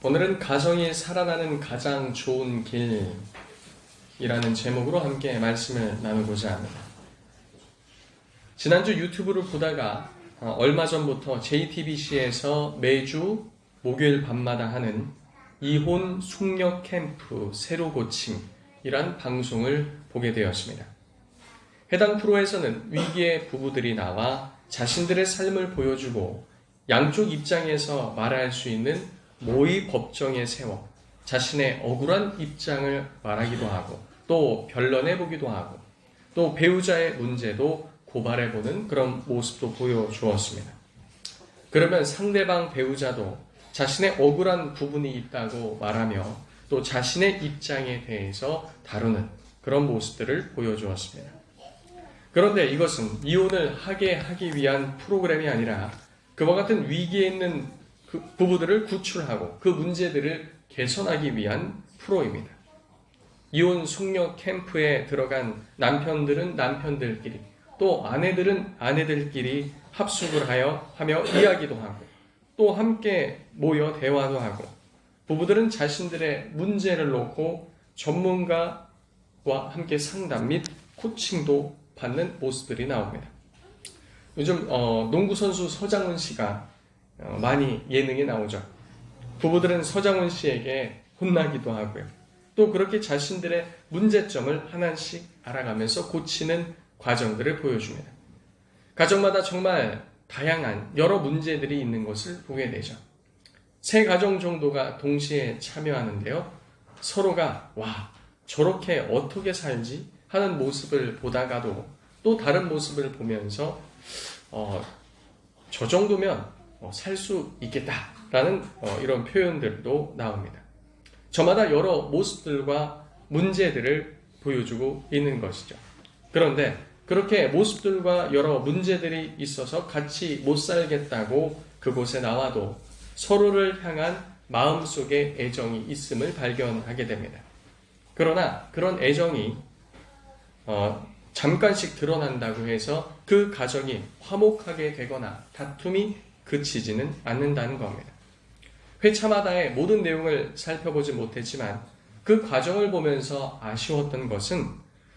오늘은 가정이 살아나는 가장 좋은 길이라는 제목으로 함께 말씀을 나누고자 합니다. 지난주 유튜브를 보다가 얼마 전부터 JTBC에서 매주 목요일 밤마다 하는 이혼 숙녀 캠프 새로 고침이란 방송을 보게 되었습니다. 해당 프로에서는 위기의 부부들이 나와 자신들의 삶을 보여주고 양쪽 입장에서 말할 수 있는 모의 법정에 세워 자신의 억울한 입장을 말하기도 하고 또 변론해보기도 하고 또 배우자의 문제도 고발해보는 그런 모습도 보여주었습니다. 그러면 상대방 배우자도 자신의 억울한 부분이 있다고 말하며 또 자신의 입장에 대해서 다루는 그런 모습들을 보여주었습니다. 그런데 이것은 이혼을 하기 위한 프로그램이 아니라 그와 같은 위기에 있는 그 부부들을 구출하고 그 문제들을 개선하기 위한 프로입니다. 이혼 숙녀 캠프에 들어간 남편들은 남편들끼리 또 아내들은 아내들끼리 합숙을 하며 이야기도 하고 또 함께 모여 대화도 하고 부부들은 자신들의 문제를 놓고 전문가와 함께 상담 및 코칭도 받는 모습들이 나옵니다. 요즘 농구선수 서장훈 씨가 많이 예능에 나오죠. 부부들은 서장훈 씨에게 혼나기도 하고요. 또 그렇게 자신들의 문제점을 하나씩 알아가면서 고치는 과정들을 보여줍니다. 가정마다 정말 다양한 여러 문제들이 있는 것을 보게 되죠. 3가정 정도가 동시에 참여하는데요. 서로가 와 저렇게 어떻게 살지 하는 모습을 보다가도 또 다른 모습을 보면서 저 정도면 살 수 있겠다라는 이런 표현들도 나옵니다. 저마다 여러 모습들과 문제들을 보여주고 있는 것이죠. 그런데 그렇게 모습들과 여러 문제들이 있어서 같이 못 살겠다고 그곳에 나와도 서로를 향한 마음속에 애정이 있음을 발견하게 됩니다. 그러나 그런 애정이 잠깐씩 드러난다고 해서 그 가정이 화목하게 되거나 다툼이 그치지는 않는다는 겁니다. 회차마다의 모든 내용을 살펴보지 못했지만 그 과정을 보면서 아쉬웠던 것은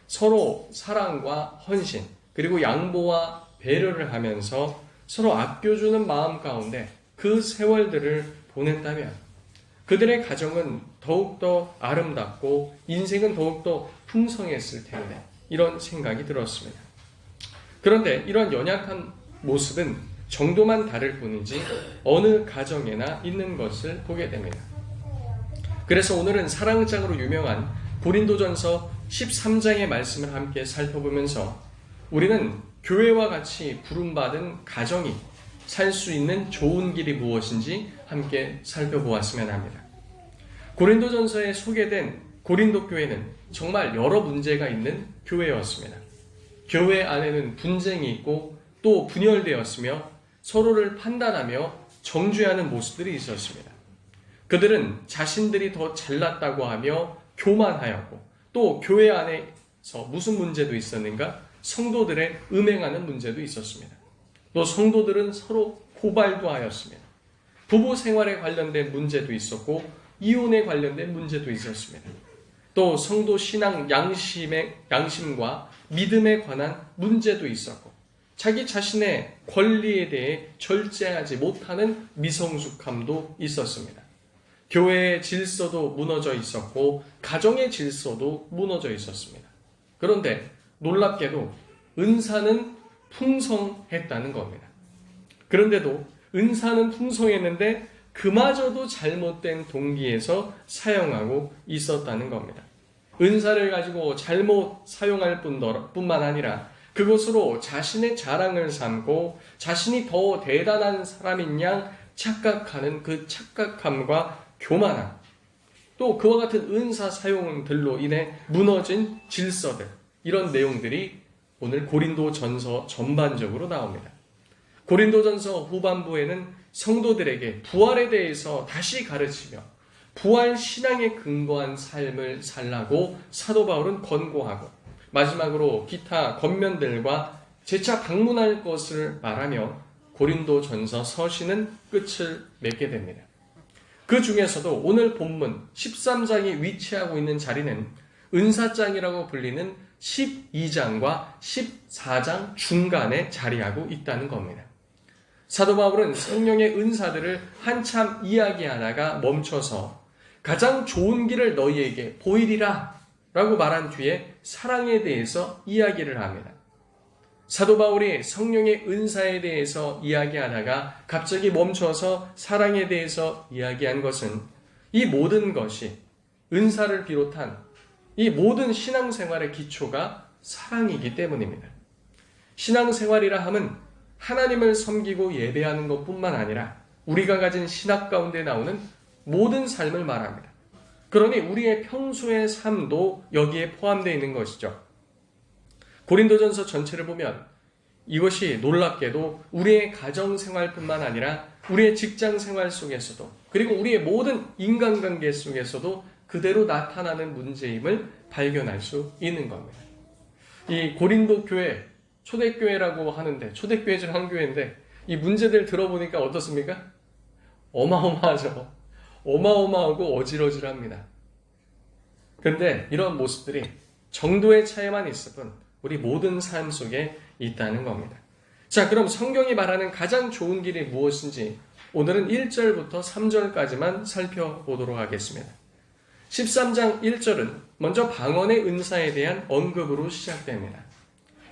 서로 사랑과 헌신 그리고 양보와 배려를 하면서 서로 아껴주는 마음 가운데 그 세월들을 보냈다면 그들의 가정은 더욱더 아름답고 인생은 더욱더 풍성했을 텐데 이런 생각이 들었습니다. 그런데 이런 연약한 모습은 정도만 다를 뿐이지 어느 가정에나 있는 것을 보게 됩니다. 그래서 오늘은 사랑장으로 유명한 고린도전서 13장의 말씀을 함께 살펴보면서 우리는 교회와 같이 부름받은 가정이 살 수 있는 좋은 길이 무엇인지 함께 살펴보았으면 합니다. 고린도전서에 소개된 고린도 교회는 정말 여러 문제가 있는 교회였습니다. 교회 안에는 분쟁이 있고 또 분열되었으며 서로를 판단하며 정죄하는 모습들이 있었습니다. 그들은 자신들이 더 잘났다고 하며 교만하였고 또 교회 안에서 무슨 문제도 있었는가? 성도들의 음행하는 문제도 있었습니다. 또 성도들은 서로 고발도 하였습니다. 부부 생활에 관련된 문제도 있었고 이혼에 관련된 문제도 있었습니다. 또 성도 신앙 양심과 믿음에 관한 문제도 있었고 자기 자신의 권리에 대해 절제하지 못하는 미성숙함도 있었습니다. 교회의 질서도 무너져 있었고 가정의 질서도 무너져 있었습니다. 그런데 놀랍게도 은사는 풍성했다는 겁니다. 그런데도 은사는 풍성했는데 그마저도 잘못된 동기에서 사용하고 있었다는 겁니다. 은사를 가지고 잘못 사용할 뿐만 아니라 그것으로 자신의 자랑을 삼고 자신이 더 대단한 사람인 양 착각하는 그 착각함과 교만함 또 그와 같은 은사 사용들로 인해 무너진 질서들 이런 내용들이 오늘 고린도전서 전반적으로 나옵니다. 고린도전서 후반부에는 성도들에게 부활에 대해서 다시 가르치며 부활 신앙에 근거한 삶을 살라고 사도 바울은 권고하고 마지막으로 기타 겉면들과 재차 방문할 것을 말하며 고린도전서 서신은 끝을 맺게 됩니다. 그 중에서도 오늘 본문 13장이 위치하고 있는 자리는 은사장이라고 불리는 12장과 14장 중간에 자리하고 있다는 겁니다. 사도 바울은 성령의 은사들을 한참 이야기하다가 멈춰서 가장 좋은 길을 너희에게 보이리라 라고 말한 뒤에 사랑에 대해서 이야기를 합니다. 사도 바울이 성령의 은사에 대해서 이야기하다가 갑자기 멈춰서 사랑에 대해서 이야기한 것은 이 모든 것이 은사를 비롯한 이 모든 신앙생활의 기초가 사랑이기 때문입니다. 신앙생활이라 함은 하나님을 섬기고 예배하는 것뿐만 아니라 우리가 가진 신학 가운데 나오는 모든 삶을 말합니다. 그러니 우리의 평소의 삶도 여기에 포함되어 있는 것이죠. 고린도전서 전체를 보면 이것이 놀랍게도 우리의 가정생활뿐만 아니라 우리의 직장생활 속에서도 그리고 우리의 모든 인간관계 속에서도 그대로 나타나는 문제임을 발견할 수 있는 겁니다. 이 고린도 교회, 초대교회라고 하는데 초대교회 중 한 교회인데 이 문제들 들어보니까 어떻습니까? 어마어마하죠. 어마어마하고 어질어질합니다. 그런데 이런 모습들이 정도의 차이만 있을 뿐 우리 모든 삶 속에 있다는 겁니다. 자, 그럼 성경이 말하는 가장 좋은 길이 무엇인지 오늘은 1절부터 3절까지만 살펴보도록 하겠습니다. 13장 1절은 먼저 방언의 은사에 대한 언급으로 시작됩니다.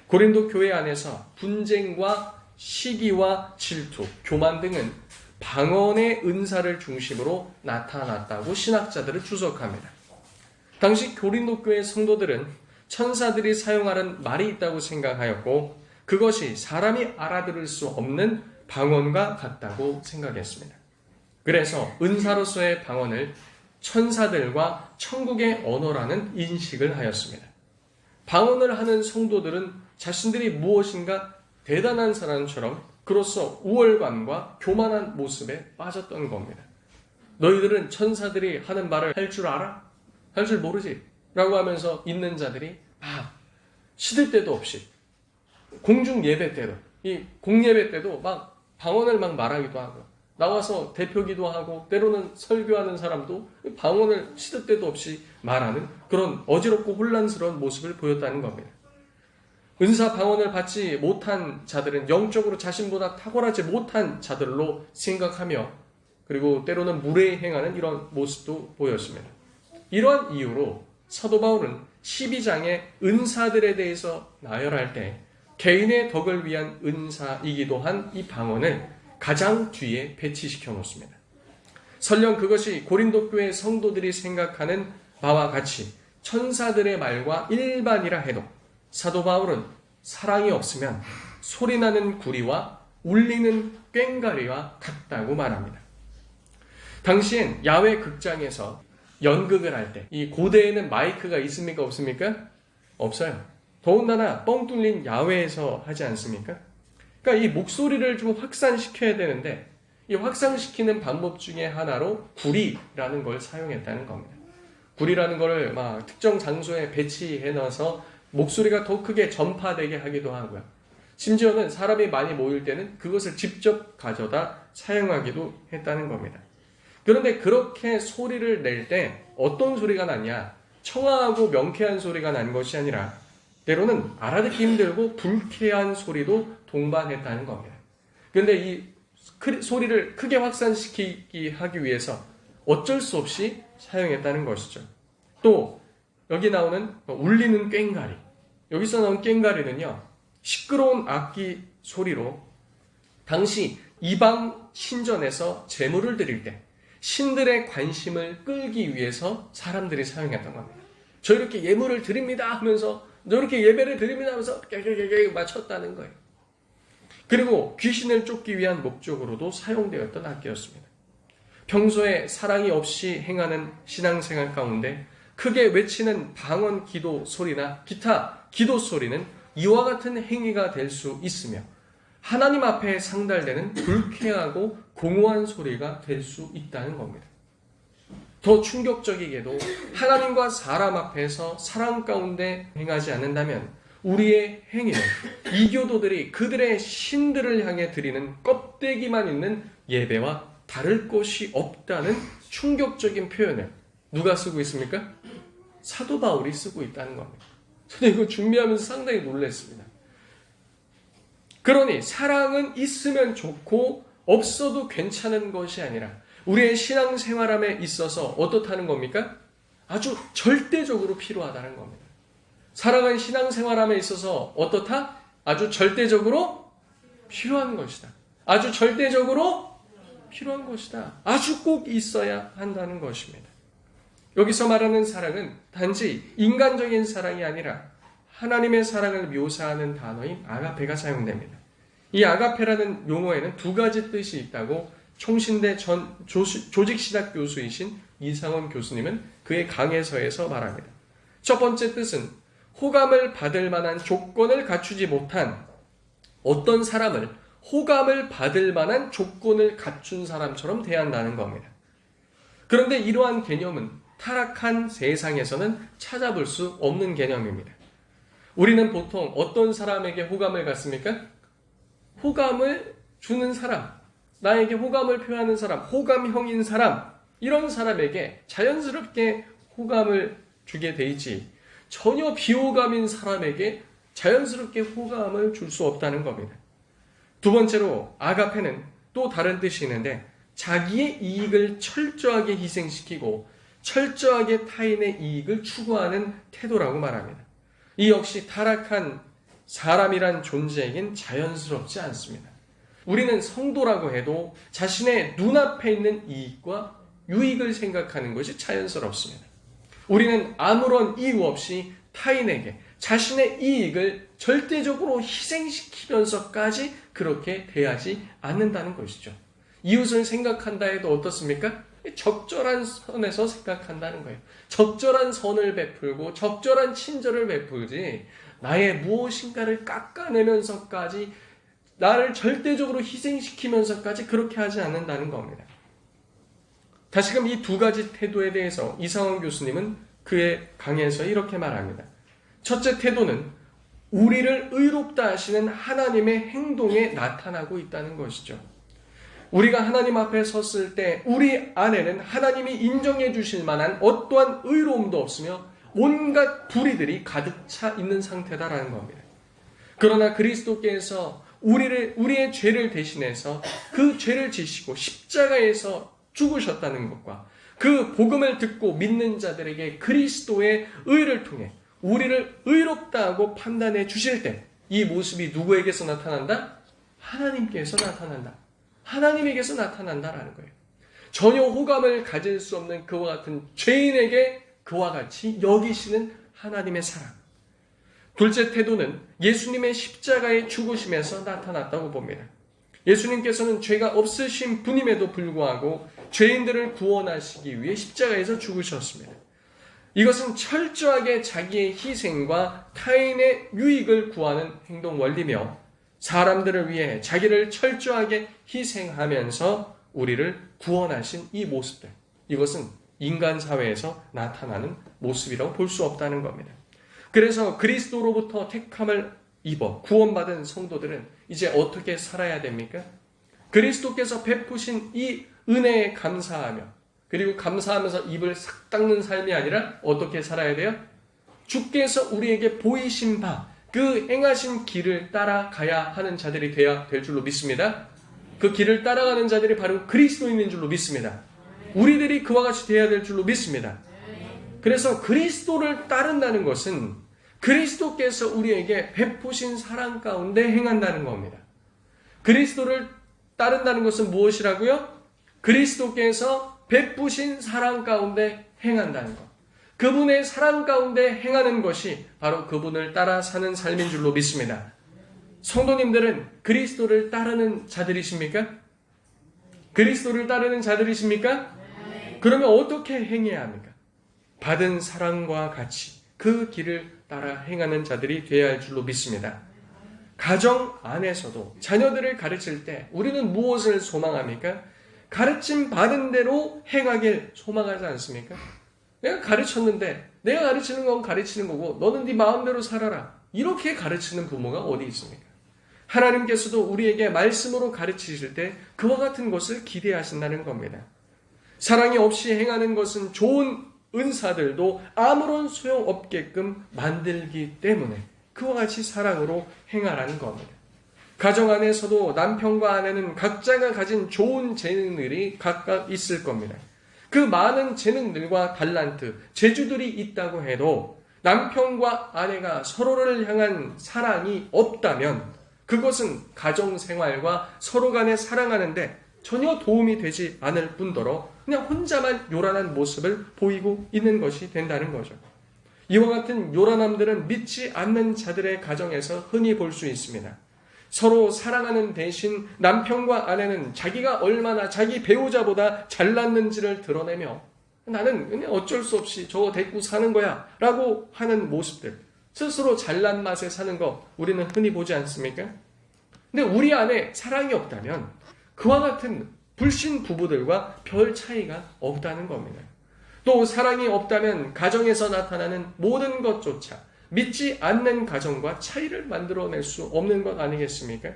고린도 교회 안에서 분쟁과 시기와 질투, 교만 등은 방언의 은사를 중심으로 나타났다고 신학자들은 추석합니다. 당시 고린도 교회 성도들은 천사들이 사용하는 말이 있다고 생각하였고 그것이 사람이 알아들을 수 없는 방언과 같다고 생각했습니다. 그래서 은사로서의 방언을 천사들과 천국의 언어라는 인식을 하였습니다. 방언을 하는 성도들은 자신들이 무엇인가 대단한 사람처럼 그로써 우월감과 교만한 모습에 빠졌던 겁니다. 너희들은 천사들이 하는 말을 할 줄 알아? 할 줄 모르지? 라고 하면서 있는 자들이 시들 때도 없이 공중 예배 때도 이 공예배 때도 막 방언을 막 말하기도 하고 나와서 대표기도 하고 때로는 설교하는 사람도 방언을 시들 때도 없이 말하는 그런 어지럽고 혼란스러운 모습을 보였다는 겁니다. 은사 방언을 받지 못한 자들은 영적으로 자신보다 탁월하지 못한 자들로 생각하며 그리고 때로는 무례행하는 이런 모습도 보였습니다. 이러한 이유로 사도 바울은 12장의 은사들에 대해서 나열할 때 개인의 덕을 위한 은사이기도 한 이 방언을 가장 뒤에 배치시켜 놓습니다. 설령 그것이 고린도 교회 성도들이 생각하는 바와 같이 천사들의 말과 일반이라 해도 사도 바울은 사랑이 없으면 소리나는 구리와 울리는 꽹과리와 같다고 말합니다. 당시엔 야외 극장에서 연극을 할 때 이 고대에는 마이크가 있습니까? 없습니까? 없어요. 더군다나 뻥 뚫린 야외에서 하지 않습니까? 그러니까 이 목소리를 좀 확산시켜야 되는데 이 확산시키는 방법 중에 하나로 구리라는 걸 사용했다는 겁니다. 구리라는 걸 막 특정 장소에 배치해 놔서 목소리가 더 크게 전파되게 하기도 하고요. 심지어는 사람이 많이 모일 때는 그것을 직접 가져다 사용하기도 했다는 겁니다. 그런데 그렇게 소리를 낼 때 어떤 소리가 났냐? 청아하고 명쾌한 소리가 난 것이 아니라 때로는 알아듣기 힘들고 불쾌한 소리도 동반했다는 겁니다. 그런데 이 소리를 크게 확산시키기 하기 위해서 어쩔 수 없이 사용했다는 것이죠. 또 여기 나오는 울리는 꽹과리. 여기서 나온 꽹과리는요. 시끄러운 악기 소리로 당시 이방 신전에서 제물을 드릴 때 신들의 관심을 끌기 위해서 사람들이 사용했던 겁니다. 저 이렇게 예물을 드립니다 하면서 저 이렇게 예배를 드립니다 하면서 깨깨깨깨 맞췄다는 거예요. 그리고 귀신을 쫓기 위한 목적으로도 사용되었던 악기였습니다. 평소에 사랑이 없이 행하는 신앙생활 가운데 크게 외치는 방언 기도 소리나 기타 기도 소리는 이와 같은 행위가 될 수 있으며 하나님 앞에 상달되는 불쾌하고 공허한 소리가 될 수 있다는 겁니다. 더 충격적이게도 하나님과 사람 앞에서 사랑 가운데 행하지 않는다면 우리의 행위는 이교도들이 그들의 신들을 향해 드리는 껍데기만 있는 예배와 다를 것이 없다는 충격적인 표현을 누가 쓰고 있습니까? 사도 바울이 쓰고 있다는 겁니다. 저는 이거 준비하면서 상당히 놀랐습니다. 그러니 사랑은 있으면 좋고 없어도 괜찮은 것이 아니라 우리의 신앙생활함에 있어서 어떻다는 겁니까? 아주 절대적으로 필요하다는 겁니다. 사랑은 신앙생활함에 있어서 어떻다? 아주 절대적으로 필요한 것이다. 아주 절대적으로 필요한 것이다. 아주 꼭 있어야 한다는 것입니다. 여기서 말하는 사랑은 단지 인간적인 사랑이 아니라 하나님의 사랑을 묘사하는 단어인 아가페가 사용됩니다. 이 아가페라는 용어에는 두 가지 뜻이 있다고 총신대 전 조직신학 교수이신 이상원 교수님은 그의 강해서에서 말합니다. 첫 번째 뜻은 호감을 받을 만한 조건을 갖추지 못한 어떤 사람을 호감을 받을 만한 조건을 갖춘 사람처럼 대한다는 겁니다. 그런데 이러한 개념은 타락한 세상에서는 찾아볼 수 없는 개념입니다. 우리는 보통 어떤 사람에게 호감을 갖습니까? 호감을 주는 사람, 나에게 호감을 표하는 사람, 호감형인 사람, 이런 사람에게 자연스럽게 호감을 주게 되지 전혀 비호감인 사람에게 자연스럽게 호감을 줄 수 없다는 겁니다. 두 번째로 아가페는 또 다른 뜻이 있는데 자기의 이익을 철저하게 희생시키고 철저하게 타인의 이익을 추구하는 태도라고 말합니다. 이 역시 타락한 사람이란 존재에겐 자연스럽지 않습니다. 우리는 성도라고 해도 자신의 눈앞에 있는 이익과 유익을 생각하는 것이 자연스럽습니다. 우리는 아무런 이유 없이 타인에게 자신의 이익을 절대적으로 희생시키면서까지 그렇게 대하지 않는다는 것이죠. 이웃을 생각한다 해도 어떻습니까? 적절한 선에서 생각한다는 거예요. 적절한 선을 베풀고 적절한 친절을 베풀지 나의 무엇인가를 깎아내면서까지 나를 절대적으로 희생시키면서까지 그렇게 하지 않는다는 겁니다. 다시금 이 두 가지 태도에 대해서 이상원 교수님은 그의 강의에서 이렇게 말합니다. 첫째 태도는 우리를 의롭다 하시는 하나님의 행동에 나타나고 있다는 것이죠. 우리가 하나님 앞에 섰을 때 우리 안에는 하나님이 인정해 주실 만한 어떠한 의로움도 없으며 온갖 불의들이 가득 차 있는 상태다라는 겁니다. 그러나 그리스도께서 우리의 죄를 대신해서 그 죄를 지시고 십자가에서 죽으셨다는 것과 그 복음을 듣고 믿는 자들에게 그리스도의 의를 통해 우리를 의롭다 하고 판단해 주실 때 이 모습이 누구에게서 나타난다? 하나님께서 나타난다. 하나님에게서 나타난다라는 거예요. 전혀 호감을 가질 수 없는 그와 같은 죄인에게 그와 같이 여기시는 하나님의 사랑. 둘째 태도는 예수님의 십자가의 죽으심에서 나타났다고 봅니다. 예수님께서는 죄가 없으신 분임에도 불구하고 죄인들을 구원하시기 위해 십자가에서 죽으셨습니다. 이것은 철저하게 자기의 희생과 타인의 유익을 구하는 행동 원리며 사람들을 위해 자기를 철저하게 희생하면서 우리를 구원하신 이 모습들, 이것은 인간 사회에서 나타나는 모습이라고 볼 수 없다는 겁니다. 그래서 그리스도로부터 택함을 입어 구원받은 성도들은 이제 어떻게 살아야 됩니까? 그리스도께서 베푸신 이 은혜에 감사하며 그리고 감사하면서 입을 싹 닦는 삶이 아니라 어떻게 살아야 돼요? 주께서 우리에게 보이신 바 그 행하신 길을 따라가야 하는 자들이 되어야 될 줄로 믿습니다. 그 길을 따라가는 자들이 바로 그리스도인인 줄로 믿습니다. 우리들이 그와 같이 되어야 될 줄로 믿습니다. 그래서 그리스도를 따른다는 것은 그리스도께서 우리에게 베푸신 사랑 가운데 행한다는 겁니다. 그리스도를 따른다는 것은 무엇이라고요? 그리스도께서 베푸신 사랑 가운데 행한다는 것. 그분의 사랑 가운데 행하는 것이 바로 그분을 따라 사는 삶인 줄로 믿습니다. 성도님들은 그리스도를 따르는 자들이십니까? 그리스도를 따르는 자들이십니까? 그러면 어떻게 행해야 합니까? 받은 사랑과 같이 그 길을 따라 행하는 자들이 되어야 할 줄로 믿습니다. 가정 안에서도 자녀들을 가르칠 때 우리는 무엇을 소망합니까? 가르침 받은 대로 행하길 소망하지 않습니까? 내가 가르쳤는데 내가 가르치는 건 가르치는 거고 너는 네 마음대로 살아라. 이렇게 가르치는 부모가 어디 있습니까? 하나님께서도 우리에게 말씀으로 가르치실 때 그와 같은 것을 기대하신다는 겁니다. 사랑이 없이 행하는 것은 좋은 은사들도 아무런 소용없게끔 만들기 때문에 그와 같이 사랑으로 행하라는 겁니다. 가정 안에서도 남편과 아내는 각자가 가진 좋은 재능들이 각각 있을 겁니다. 그 많은 재능들과 달란트, 재주들이 있다고 해도 남편과 아내가 서로를 향한 사랑이 없다면 그것은 가정생활과 서로 간에 사랑하는데 전혀 도움이 되지 않을 뿐더러 그냥 혼자만 요란한 모습을 보이고 있는 것이 된다는 거죠. 이와 같은 요란함들은 믿지 않는 자들의 가정에서 흔히 볼 수 있습니다. 서로 사랑하는 대신 남편과 아내는 자기가 얼마나 자기 배우자보다 잘났는지를 드러내며 나는 그냥 어쩔 수 없이 저거 데리고 사는 거야 라고 하는 모습들, 스스로 잘난 맛에 사는 거 우리는 흔히 보지 않습니까? 근데 우리 안에 사랑이 없다면 그와 같은 불신 부부들과 별 차이가 없다는 겁니다. 또 사랑이 없다면 가정에서 나타나는 모든 것조차 믿지 않는 가정과 차이를 만들어낼 수 없는 것 아니겠습니까?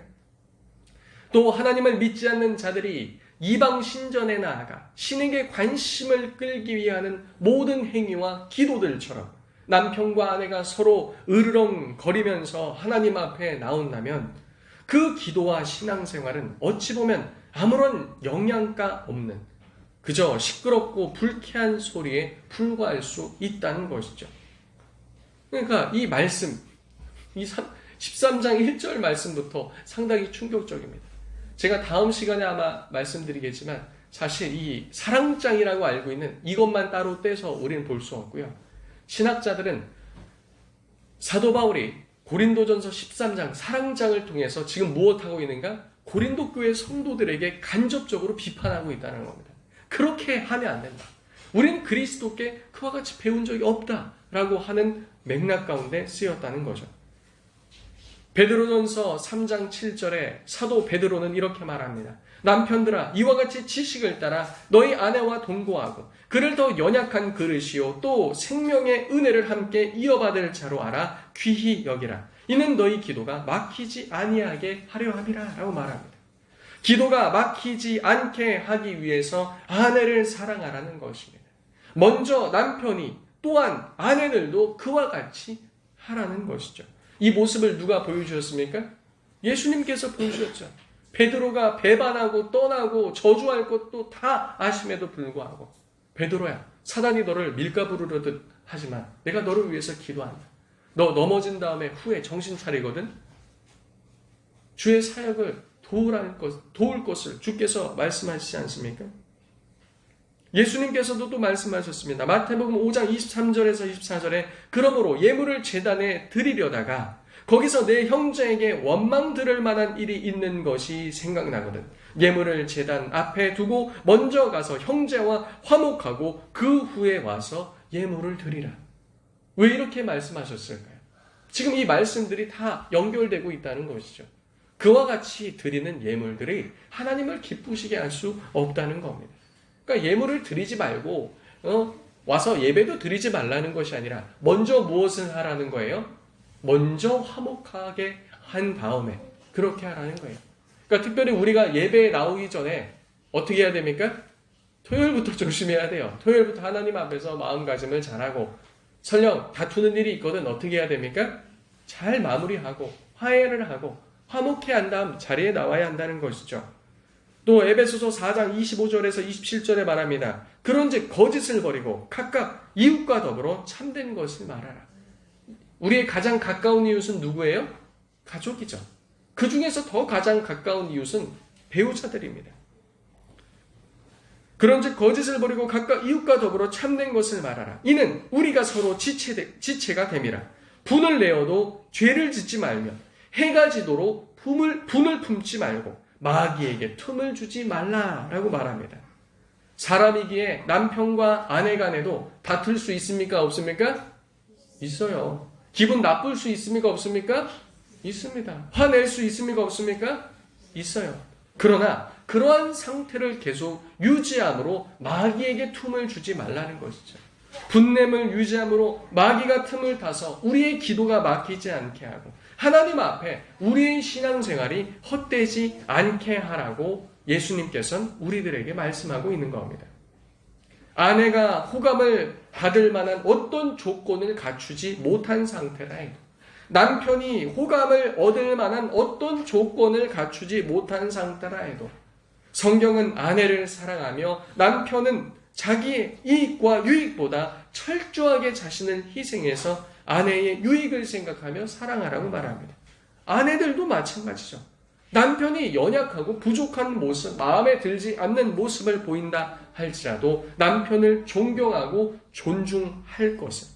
또 하나님을 믿지 않는 자들이 이방 신전에 나아가 신에게 관심을 끌기 위하는 모든 행위와 기도들처럼 남편과 아내가 서로 으르렁거리면서 하나님 앞에 나온다면 그 기도와 신앙생활은 어찌 보면 아무런 영양가 없는 그저 시끄럽고 불쾌한 소리에 불과할 수 있다는 것이죠. 그러니까 이 말씀, 이 13장 1절 말씀부터 상당히 충격적입니다. 제가 다음 시간에 아마 말씀드리겠지만 사실 이 사랑장이라고 알고 있는 이것만 따로 떼서 우리는 볼 수 없고요. 신학자들은 사도 바울이 고린도전서 13장 사랑장을 통해서 지금 무엇하고 있는가? 고린도 교회 성도들에게 간접적으로 비판하고 있다는 겁니다. 그렇게 하면 안 된다. 우리는 그리스도께 그와 같이 배운 적이 없다라고 하는 맥락 가운데 쓰였다는 거죠. 베드로전서 3장 7절에 사도 베드로는 이렇게 말합니다. 남편들아 이와 같이 지식을 따라 너희 아내와 동거하고 그를 더 연약한 그릇이요 또 생명의 은혜를 함께 이어받을 자로 알아 귀히 여기라. 이는 너희 기도가 막히지 아니하게 하려 함이라 라고 말합니다. 기도가 막히지 않게 하기 위해서 아내를 사랑하라는 것입니다. 먼저 남편이 또한 아내들도 그와 같이 하라는 것이죠. 이 모습을 누가 보여주셨습니까? 예수님께서 보여주셨죠. 베드로가 배반하고 떠나고 저주할 것도 다 아심에도 불구하고 베드로야 사단이 너를 밀가 부르려듯 하지만 내가 너를 위해서 기도한다. 너 넘어진 다음에 후에 정신 차리거든. 주의 사역을 도울 것을 주께서 말씀하시지 않습니까? 예수님께서도 또 말씀하셨습니다. 마태복음 5장 23절에서 24절에 그러므로 예물을 제단에 드리려다가 거기서 내 형제에게 원망 들을 만한 일이 있는 것이 생각나거든. 예물을 제단 앞에 두고 먼저 가서 형제와 화목하고 그 후에 와서 예물을 드리라. 왜 이렇게 말씀하셨을까요? 지금 이 말씀들이 다 연결되고 있다는 것이죠. 그와 같이 드리는 예물들이 하나님을 기쁘시게 할 수 없다는 겁니다. 그러니까 예물을 드리지 말고 와서 예배도 드리지 말라는 것이 아니라 먼저 무엇을 하라는 거예요? 먼저 화목하게 한 다음에 그렇게 하라는 거예요. 그러니까 특별히 우리가 예배에 나오기 전에 어떻게 해야 됩니까? 토요일부터 조심해야 돼요. 토요일부터 하나님 앞에서 마음가짐을 잘하고 설령 다투는 일이 있거든 어떻게 해야 됩니까? 잘 마무리하고 화해를 하고 화목해 한 다음 자리에 나와야 한다는 것이죠. 또 에베소서 4장 25절에서 27절에 말합니다. 그런즉 거짓을 버리고 각각 이웃과 더불어 참된 것을 말하라. 우리의 가장 가까운 이웃은 누구예요? 가족이죠. 그 중에서 더 가장 가까운 이웃은 배우자들입니다. 그런즉 거짓을 버리고 각각 이웃과 더불어 참된 것을 말하라. 이는 우리가 서로 지체가 됨이라. 분을 내어도 죄를 짓지 말며 해가 지도록 분을 품지 말고 마귀에게 틈을 주지 말라라고 말합니다. 사람이기에 남편과 아내 간에도 다툴 수 있습니까? 없습니까? 있어요. 기분 나쁠 수 있습니까? 없습니까? 있습니다. 화낼 수 있습니까? 없습니까? 있어요. 그러나 그러한 상태를 계속 유지함으로 마귀에게 틈을 주지 말라는 것이죠. 분냄을 유지함으로 마귀가 틈을 타서 우리의 기도가 막히지 않게 하고 하나님 앞에 우리의 신앙생활이 헛되지 않게 하라고 예수님께서는 우리들에게 말씀하고 있는 겁니다. 아내가 호감을 받을 만한 어떤 조건을 갖추지 못한 상태라 해도, 남편이 호감을 얻을 만한 어떤 조건을 갖추지 못한 상태라 해도, 성경은 아내를 사랑하며 남편은 자기의 이익과 유익보다 철저하게 자신을 희생해서 아내의 유익을 생각하며 사랑하라고 말합니다. 아내들도 마찬가지죠. 남편이 연약하고 부족한 모습, 마음에 들지 않는 모습을 보인다 할지라도 남편을 존경하고 존중할 것을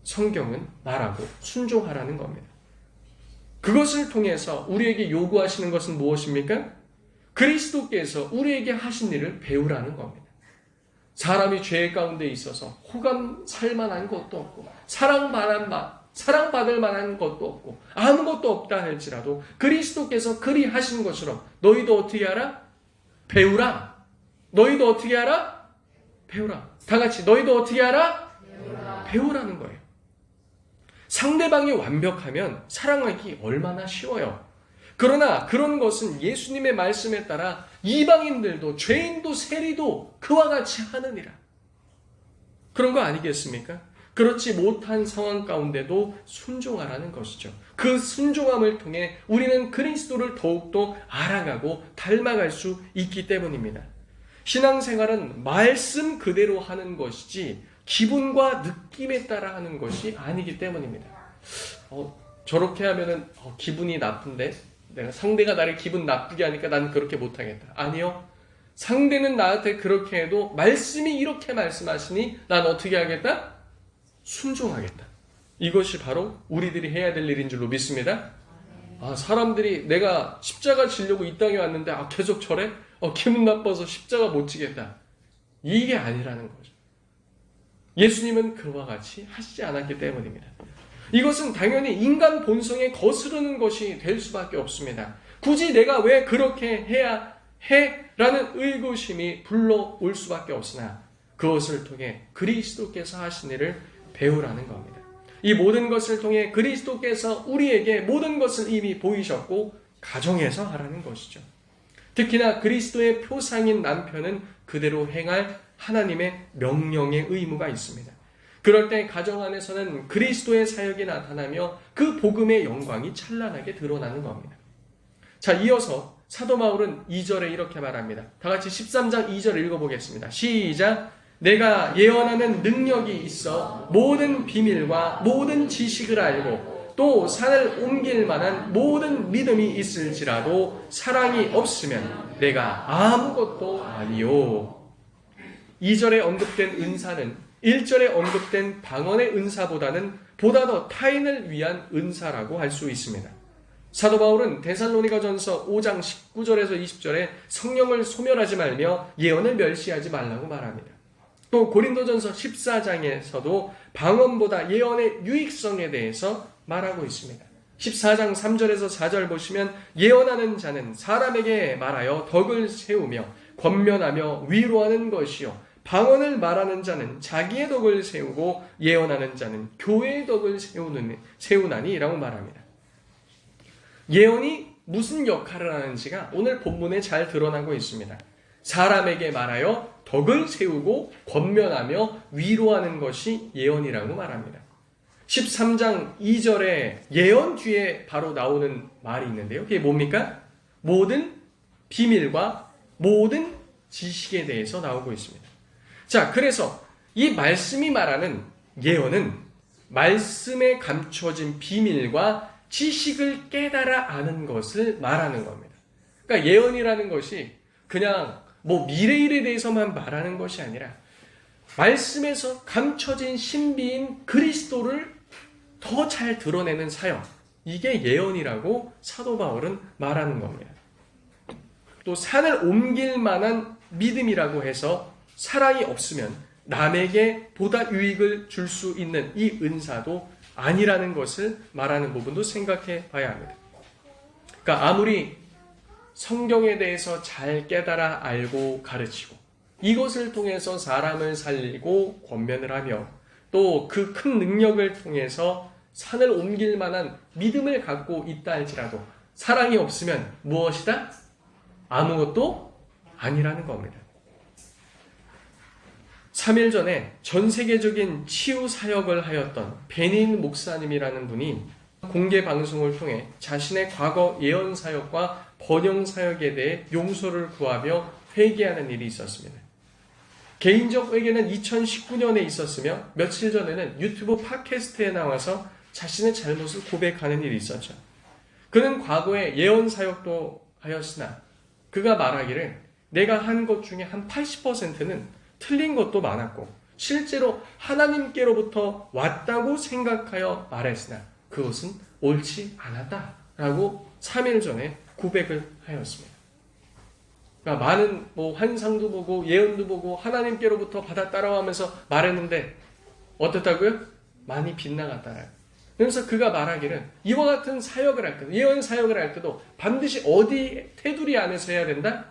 성경은 말하고 순종하라는 겁니다. 그것을 통해서 우리에게 요구하시는 것은 무엇입니까? 그리스도께서 우리에게 하신 일을 배우라는 겁니다. 사람이 죄 가운데 있어서 호감 살만한 것도 없고 사랑받을 만한 것도 없고 아무것도 없다 할지라도 그리스도께서 그리 하신 것처럼 너희도 어떻게 하라? 배우라. 너희도 어떻게 하라? 배우라. 다 같이 너희도 어떻게 하라? 배우라는 거예요. 상대방이 완벽하면 사랑하기 얼마나 쉬워요. 그러나 그런 것은 예수님의 말씀에 따라 이방인들도 죄인도 세리도 그와 같이 하느니라. 그런 거 아니겠습니까? 그렇지 못한 상황 가운데도 순종하라는 것이죠. 그 순종함을 통해 우리는 그리스도를 더욱더 알아가고 닮아갈 수 있기 때문입니다. 신앙생활은 말씀 그대로 하는 것이지 기분과 느낌에 따라 하는 것이 아니기 때문입니다. 저렇게 하면은 기분이 나쁜데 내가 상대가 나를 기분 나쁘게 하니까 나는 그렇게 못하겠다. 아니요. 상대는 나한테 그렇게 해도 말씀이 이렇게 말씀하시니 난 어떻게 하겠다? 순종하겠다. 이것이 바로 우리들이 해야 될 일인 줄로 믿습니다. 사람들이 내가 십자가 지려고 이 땅에 왔는데 계속 저래? 기분 나빠서 십자가 못 지겠다. 이게 아니라는 거죠. 예수님은 그와 같이 하시지 않았기 때문입니다. 이것은 당연히 인간 본성에 거스르는 것이 될 수밖에 없습니다. 굳이 내가 왜 그렇게 해야 해? 라는 의구심이 불러올 수밖에 없으나 그것을 통해 그리스도께서 하신 일을 배우라는 겁니다. 이 모든 것을 통해 그리스도께서 우리에게 모든 것을 이미 보이셨고 가정에서 하라는 것이죠. 특히나 그리스도의 표상인 남편은 그대로 행할 하나님의 명령의 의무가 있습니다. 그럴 때 가정 안에서는 그리스도의 사역이 나타나며 그 복음의 영광이 찬란하게 드러나는 겁니다. 자, 이어서 사도 바울은 2절에 이렇게 말합니다. 다 같이 13장 2절 읽어보겠습니다. 시작! 내가 예언하는 능력이 있어 모든 비밀과 모든 지식을 알고 또 산을 옮길 만한 모든 믿음이 있을지라도 사랑이 없으면 내가 아무것도 아니요. 2절에 언급된 은사는 1절에 언급된 방언의 은사보다는 보다 더 타인을 위한 은사라고 할 수 있습니다. 사도 바울은 데살로니가전서 5장 19절에서 20절에 성령을 소멸하지 말며 예언을 멸시하지 말라고 말합니다. 또 고린도전서 14장에서도 방언보다 예언의 유익성에 대해서 말하고 있습니다. 14장 3절에서 4절 보시면 예언하는 자는 사람에게 말하여 덕을 세우며 권면하며 위로하는 것이요 방언을 말하는 자는 자기의 덕을 세우고 예언하는 자는 교회의 덕을 세우나니 라고 말합니다. 예언이 무슨 역할을 하는지가 오늘 본문에 잘 드러나고 있습니다. 사람에게 말하여 덕을 세우고 권면하며 위로하는 것이 예언이라고 말합니다. 13장 2절에 예언 뒤에 바로 나오는 말이 있는데요. 그게 뭡니까? 모든 비밀과 모든 지식에 대해서 나오고 있습니다. 자, 그래서 이 말씀이 말하는 예언은 말씀에 감춰진 비밀과 지식을 깨달아 아는 것을 말하는 겁니다. 그러니까 예언이라는 것이 그냥 미래일에 대해서만 말하는 것이 아니라 말씀에서 감춰진 신비인 그리스도를 더 잘 드러내는 사역, 이게 예언이라고 사도 바울은 말하는 겁니다. 또 산을 옮길 만한 믿음이라고 해서 사랑이 없으면 남에게 보다 유익을 줄 수 있는 이 은사도 아니라는 것을 말하는 부분도 생각해 봐야 합니다. 그러니까 아무리 성경에 대해서 잘 깨달아 알고 가르치고 이것을 통해서 사람을 살리고 권면을 하며 또 그 큰 능력을 통해서 산을 옮길 만한 믿음을 갖고 있다 할지라도 사랑이 없으면 무엇이다? 아무것도 아니라는 겁니다. 3일 전에 전 세계적인 치유 사역을 하였던 베닌 목사님이라는 분이 공개 방송을 통해 자신의 과거 예언 사역과 번영 사역에 대해 용서를 구하며 회개하는 일이 있었습니다. 개인적 회개는 2019년에 있었으며 며칠 전에는 유튜브 팟캐스트에 나와서 자신의 잘못을 고백하는 일이 있었죠. 그는 과거에 예언 사역도 하였으나 그가 말하기를 내가 한 것 중에 한 80%는 틀린 것도 많았고 실제로 하나님께로부터 왔다고 생각하여 말했으나 그것은 옳지 않았다라고 3일 전에 고백을 하였습니다. 그러니까 많은 환상도 보고 예언도 보고 하나님께로부터 받았다라고 하면서 말했는데 어떻다고요? 많이 빗나갔다. 그래서 그가 말하기를 이와 같은 사역을 할 때도 예언 사역을 할 때도 반드시 어디 테두리 안에서 해야 된다?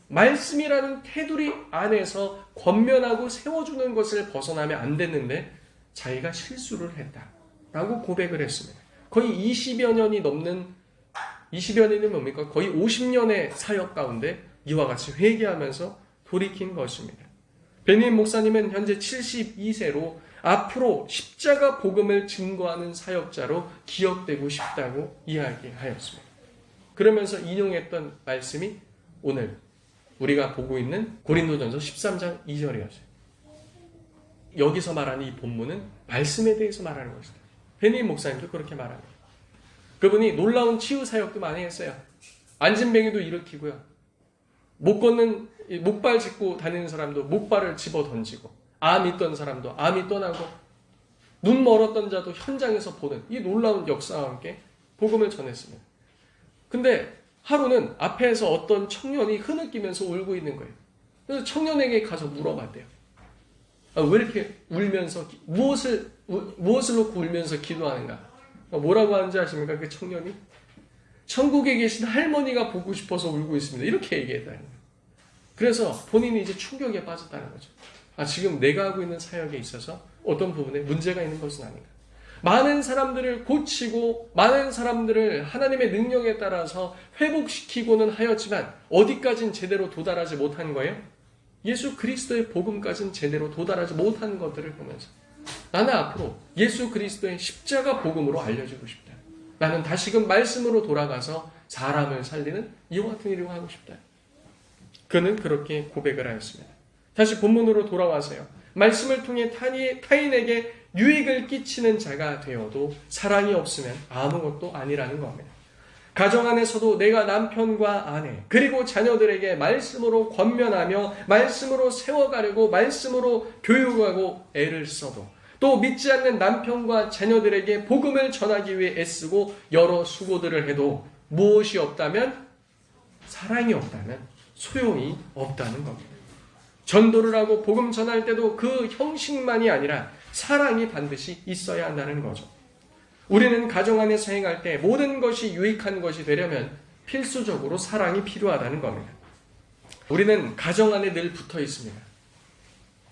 말씀이라는 테두리 안에서 권면하고 세워주는 것을 벗어나면 안 됐는데 자기가 실수를 했다라고 고백을 했습니다. 거의 20여 년이 넘는 20여 년이 뭡니까? 거의 50년의 사역 가운데 이와 같이 회개하면서 돌이킨 것입니다. 베닌 목사님은 현재 72세로 앞으로 십자가 복음을 증거하는 사역자로 기억되고 싶다고 이야기하였습니다. 그러면서 인용했던 말씀이 오늘 우리가 보고 있는 고린도전서 13장 2절이었어요. 여기서 말하는 이 본문은 말씀에 대해서 말하는 것이다. 베닌 목사님도 그렇게 말합니다. 그분이 놀라운 치유 사역도 많이 했어요. 안진뱅이도 일으키고요. 못 걷는 목발 짚고 다니는 사람도 목발을 집어 던지고 암 있던 사람도 암이 떠나고 눈 멀었던 자도 현장에서 보는 이 놀라운 역사와 함께 복음을 전했습니다. 근데 하루는 앞에서 어떤 청년이 흐느끼면서 울고 있는 거예요. 그래서 청년에게 가서 물어봤대요. 왜 이렇게 울면서 무엇을 놓고 울면서 기도하는가? 뭐라고 하는지 아십니까? 그 청년이 천국에 계신 할머니가 보고 싶어서 울고 있습니다. 이렇게 얘기했다는 거예요. 그래서 본인이 이제 충격에 빠졌다는 거죠. 지금 내가 하고 있는 사역에 있어서 어떤 부분에 문제가 있는 것은 아닌가. 많은 사람들을 고치고 많은 사람들을 하나님의 능력에 따라서 회복시키고는 하였지만 어디까지는 제대로 도달하지 못한 거예요? 예수 그리스도의 복음까지는 제대로 도달하지 못한 것들을 보면서 나는 앞으로 예수 그리스도의 십자가 복음으로 알려주고 싶다. 나는 다시금 말씀으로 돌아가서 사람을 살리는 이와 같은 일을 하고 싶다. 그는 그렇게 고백을 하였습니다. 다시 본문으로 돌아와서요. 말씀을 통해 타인에게 유익을 끼치는 자가 되어도 사랑이 없으면 아무것도 아니라는 겁니다. 가정 안에서도 내가 남편과 아내 그리고 자녀들에게 말씀으로 권면하며 말씀으로 세워가려고 말씀으로 교육하고 애를 써도 또 믿지 않는 남편과 자녀들에게 복음을 전하기 위해 애쓰고 여러 수고들을 해도 무엇이 없다면 사랑이 없다면 소용이 없다는 겁니다. 전도를 하고 복음 전할 때도 그 형식만이 아니라 사랑이 반드시 있어야 한다는 거죠. 우리는 가정 안에서 행할 때 모든 것이 유익한 것이 되려면 필수적으로 사랑이 필요하다는 겁니다. 우리는 가정 안에 늘 붙어 있습니다.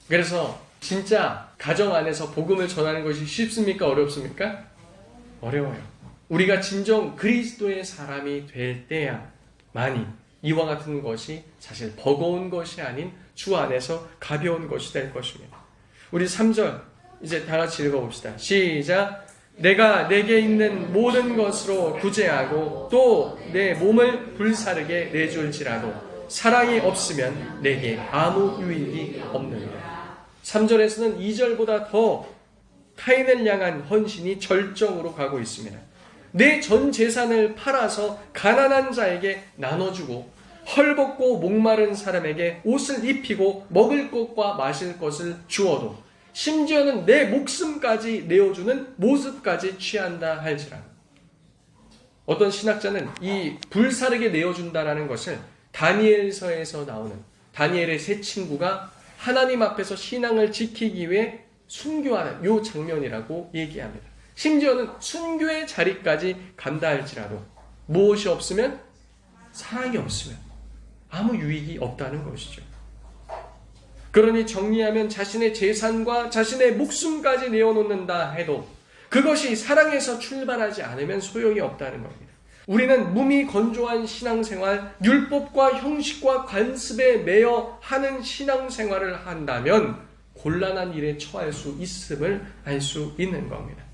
그래서 진짜 가정 안에서 복음을 전하는 것이 쉽습니까? 어렵습니까? 어려워요. 우리가 진정 그리스도의 사람이 될 때야만이 이와 같은 것이 사실 버거운 것이 아닌 주 안에서 가벼운 것이 될 것입니다. 우리 3절 이제 다 같이 읽어봅시다. 시작. 내가 내게 있는 모든 것으로 구제하고 또 내 몸을 불사르게 내줄지라도 사랑이 없으면 내게 아무 유익이 없느니라. 3절에서는 2절보다 더 타인을 향한 헌신이 절정으로 가고 있습니다. 내 전 재산을 팔아서 가난한 자에게 나눠주고 헐벗고 목마른 사람에게 옷을 입히고 먹을 것과 마실 것을 주어도 심지어는 내 목숨까지 내어주는 모습까지 취한다 할지라. 어떤 신학자는 이 불사르게 내어준다라는 것을 다니엘서에서 나오는 다니엘의 세 친구가 하나님 앞에서 신앙을 지키기 위해 순교하는 이 장면이라고 얘기합니다. 심지어는 순교의 자리까지 간다 할지라도 무엇이 없으면 사랑이 없으면 아무 유익이 없다는 것이죠. 그러니 정리하면 자신의 재산과 자신의 목숨까지 내어놓는다 해도 그것이 사랑에서 출발하지 않으면 소용이 없다는 겁니다. 우리는 몸이 건조한 신앙생활, 율법과 형식과 관습에 매여 하는 신앙생활을 한다면 곤란한 일에 처할 수 있음을 알 수 있는 겁니다.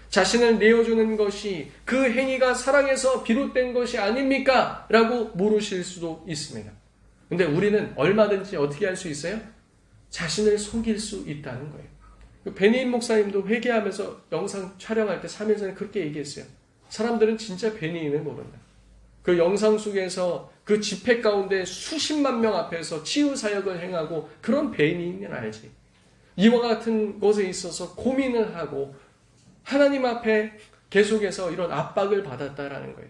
자신을 내어주는 것이 그 행위가 사랑에서 비롯된 것이 아닙니까? 라고 물으실 수도 있습니다. 근데 우리는 얼마든지 어떻게 할 수 있어요? 자신을 속일 수 있다는 거예요. 베니인 목사님도 회개하면서 영상 촬영할 때 3일 전에 그렇게 얘기했어요. 사람들은 진짜 베니인을 모른다. 그 영상 속에서 그 집회 가운데 수십만 명 앞에서 치유사역을 행하고 그런 베니인은 알지. 이와 같은 것에 있어서 고민을 하고 하나님 앞에 계속해서 이런 압박을 받았다라는 거예요.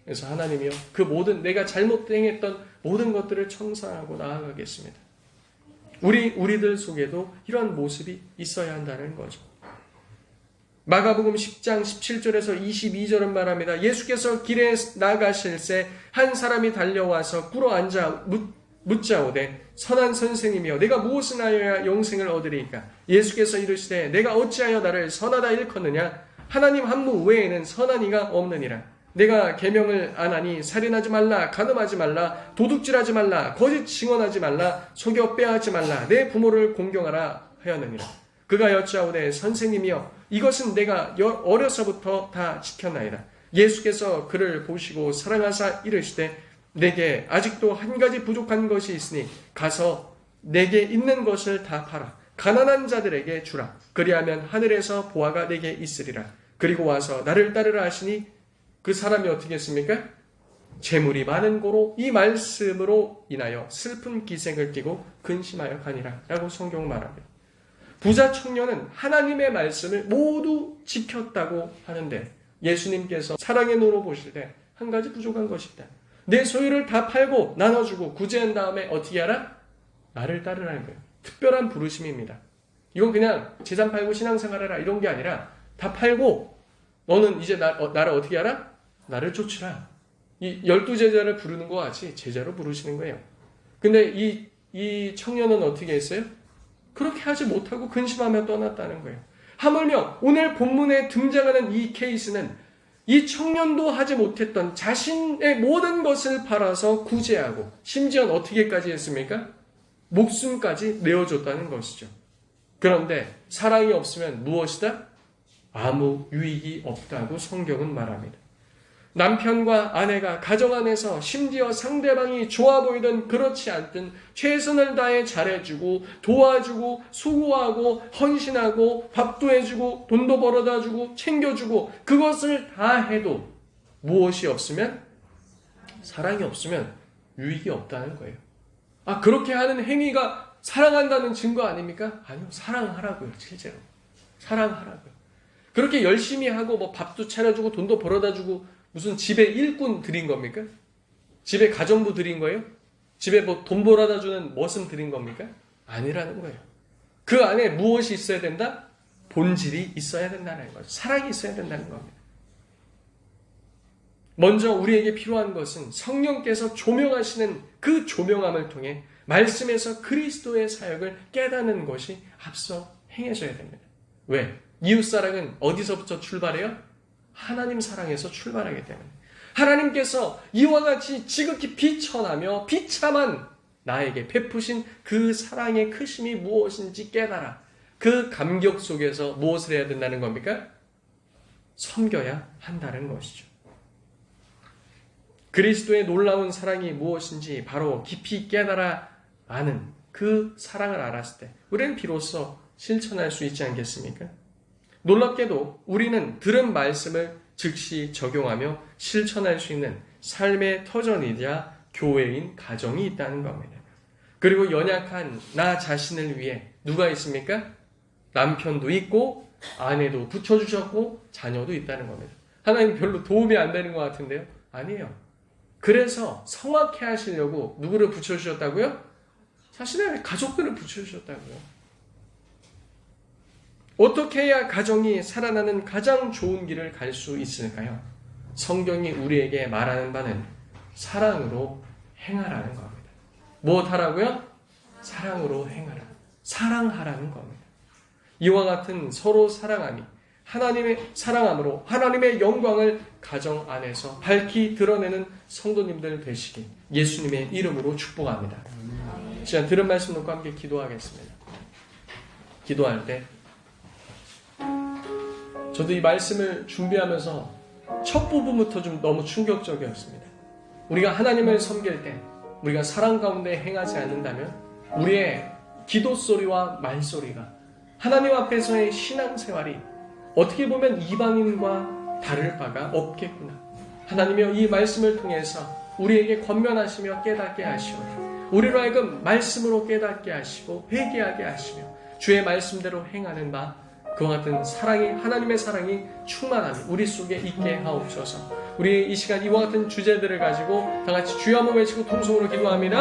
그래서 하나님이요, 그 모든 내가 잘못 행했던 모든 것들을 청산하고 나아가겠습니다. 우리들 속에도 이런 모습이 있어야 한다는 거죠. 마가복음 10장 17절에서 22절은 말합니다. 예수께서 길에 나가실새 한 사람이 달려와서 꿇어 앉아 묻자오되 선한 선생님이여 내가 무엇을 하여야 영생을 얻으리이까? 예수께서 이르시되 내가 어찌하여 나를 선하다 일컫느냐? 하나님 한 분 외에는 선한 이가 없느니라. 내가 계명을 안 하니 살인하지 말라, 간음하지 말라, 도둑질하지 말라, 거짓 증언하지 말라, 속여 빼앗지 말라, 내 부모를 공경하라 하였느니라. 그가 여짜오되 선생님이여 이것은 내가 어려서부터 다 지켰나이다. 예수께서 그를 보시고 사랑하사 이르시되 내게 아직도 한 가지 부족한 것이 있으니 가서 내게 있는 것을 다 팔아 가난한 자들에게 주라. 그리하면 하늘에서 보화가 내게 있으리라. 그리고 와서 나를 따르라 하시니 그 사람이 어떻게 했습니까? 재물이 많은 고로 이 말씀으로 인하여 슬픈 기색을 띠고 근심하여 가니라 라고 성경 말합니다. 부자 청년은 하나님의 말씀을 모두 지켰다고 하는데 예수님께서 사랑의 눈으로 보실 때 한 가지 부족한 것이 있다. 내 소유를 다 팔고 나눠주고 구제한 다음에 어떻게 하라? 나를 따르라는 거예요. 특별한 부르심입니다. 이건 그냥 재산 팔고 신앙생활해라 이런 게 아니라 다 팔고 너는 이제 나를 어떻게 하라? 나를 쫓으라. 이 12제자를 부르는 것 같이 제자로 부르시는 거예요. 근데 이 청년은 어떻게 했어요? 그렇게 하지 못하고 근심하며 떠났다는 거예요. 하물며 오늘 본문에 등장하는 이 케이스는 이 청년도 하지 못했던 자신의 모든 것을 팔아서 구제하고 심지어는 어떻게까지 했습니까? 목숨까지 내어줬다는 것이죠. 그런데 사랑이 없으면 무엇이다? 아무 유익이 없다고 성경은 말합니다. 남편과 아내가 가정 안에서 심지어 상대방이 좋아 보이든 그렇지 않든 최선을 다해 잘해주고 도와주고 수고하고 헌신하고 밥도 해주고 돈도 벌어다 주고 챙겨주고 그것을 다 해도 무엇이 없으면 사랑이 없으면 유익이 없다는 거예요. 아, 그렇게 하는 행위가 사랑한다는 증거 아닙니까? 아니요, 사랑하라고요. 실제로 사랑하라고요. 그렇게 열심히 하고 뭐 밥도 차려주고 돈도 벌어다 주고 무슨 집에 일꾼 들인 겁니까? 집에 가정부 들인 거예요? 집에 뭐 돈 벌어다 주는 머슴 들인 겁니까? 아니라는 거예요. 그 안에 무엇이 있어야 된다? 본질이 있어야 된다는 거죠. 사랑이 있어야 된다는 겁니다. 먼저 우리에게 필요한 것은 성령께서 조명하시는 그 조명함을 통해 말씀에서 그리스도의 사역을 깨닫는 것이 앞서 행해져야 됩니다. 왜? 이웃사랑은 어디서부터 출발해요? 하나님 사랑에서 출발하기 때문에 하나님께서 이와 같이 지극히 비천하며 비참한 나에게 베푸신 그 사랑의 크심이 무엇인지 깨달아 그 감격 속에서 무엇을 해야 된다는 겁니까? 섬겨야 한다는 것이죠. 그리스도의 놀라운 사랑이 무엇인지 바로 깊이 깨달아 아는 그 사랑을 알았을 때 우리는 비로소 실천할 수 있지 않겠습니까? 놀랍게도 우리는 들은 말씀을 즉시 적용하며 실천할 수 있는 삶의 터전이자 교회인 가정이 있다는 겁니다. 그리고 연약한 나 자신을 위해 누가 있습니까? 남편도 있고 아내도 붙여주셨고 자녀도 있다는 겁니다. 하나님 별로 도움이 안 되는 것 같은데요? 아니에요. 그래서 성악해 하시려고 누구를 붙여주셨다고요? 자신의 가족들을 붙여주셨다고요. 어떻게 해야 가정이 살아나는 가장 좋은 길을 갈 수 있을까요? 성경이 우리에게 말하는 바는 사랑으로 행하라는 겁니다. 무엇하라고요? 사랑으로 행하라. 사랑하라는 겁니다. 이와 같은 서로 사랑함이 하나님의 사랑함으로 하나님의 영광을 가정 안에서 밝히 드러내는 성도님들 되시길 예수님의 이름으로 축복합니다. 시간 들은 말씀 놓고 함께 기도하겠습니다. 기도할 때 저도 이 말씀을 준비하면서 첫 부분부터 좀 너무 충격적이었습니다. 우리가 하나님을 섬길 때 우리가 사랑 가운데 행하지 않는다면 우리의 기도 소리와 말소리가 하나님 앞에서의 신앙생활이 어떻게 보면 이방인과 다를 바가 없겠구나. 하나님이여 이 말씀을 통해서 우리에게 권면하시며 깨닫게 하시오니 우리로 하여금 말씀으로 깨닫게 하시고 회개하게 하시며 주의 말씀대로 행하는 바 그와 같은 사랑이 하나님의 사랑이 충만함이 우리 속에 있게 하옵소서. 우리 이 시간 이와 같은 주제들을 가지고 다 같이 주여 한번 외치고 통성으로 기도합니다.